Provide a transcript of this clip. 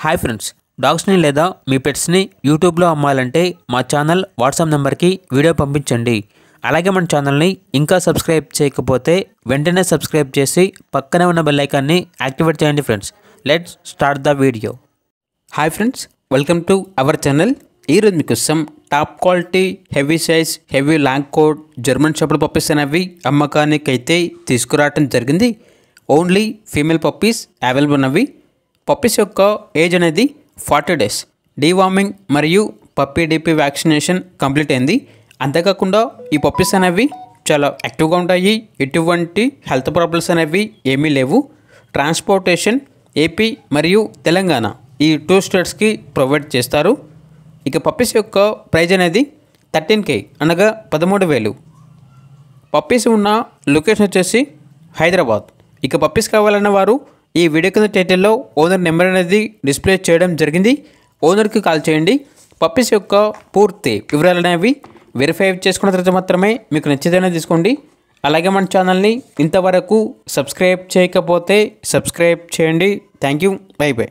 Hi friends, డాగ్స్ని లేదా మీ పెట్స్ని యూట్యూబ్లో అమ్మాలంటే మా ఛానల్ వాట్సాప్ నెంబర్కి వీడియో పంపించండి. అలాగే మన ఛానల్ని ఇంకా సబ్స్క్రైబ్ చేయకపోతే వెంటనే సబ్స్క్రైబ్ చేసి పక్కనే ఉన్న బెల్ ఐకాన్ని యాక్టివేట్ చేయండి. Friends, let's start the video. Hi friends, welcome to our channel. ఈరోజు మీకోసం top quality heavy size heavy long coat German shepherd puppies అనేవి అమ్మకానికి అయితే తీసుకురావడం జరిగింది. ఓన్లీ ఫీమేల్ పప్పీస్ అవైలబుల్ ఉన్నవి. పప్పీస్ యొక్క ఏజ్ అనేది 40 days. డీవార్మింగ్ మరియు పప్పీ డిపి వ్యాక్సినేషన్ కంప్లీట్ అయింది. అంతేకాకుండా ఈ పప్పీస్ అనేవి చాలా యాక్టివ్గా ఉంటాయి. ఎటువంటి హెల్త్ ప్రాబ్లమ్స్ అనేవి ఏమీ లేవు. ట్రాన్స్పోర్టేషన్ ఏపీ మరియు తెలంగాణ ఈ 2 స్టేట్స్కి ప్రొవైడ్ చేస్తారు. ఇక పప్పీస్ యొక్క ప్రైజ్ అనేది 13K అనగా 13,000. పప్పీస్ ఉన్న లొకేషన్ వచ్చేసి హైదరాబాద్. ఇక పప్పీస్ కావాలన్న వారు ఈ వీడియో కింద టైటిల్లో ఓనర్ నెంబర్ అనేది డిస్ప్లే చేయడం జరిగింది. ఓనర్కి కాల్ చేయండి. పప్పీస్ యొక్క పూర్తి వివరాలు అనేవి వెరిఫై చేసుకున్న తర్వాత మాత్రమే మీకు నచ్చితేనే తీసుకోండి. అలాగే మన ఛానల్ని ఇంతవరకు సబ్స్క్రైబ్ చేయకపోతే సబ్స్క్రైబ్ చేయండి. Thank you. By by.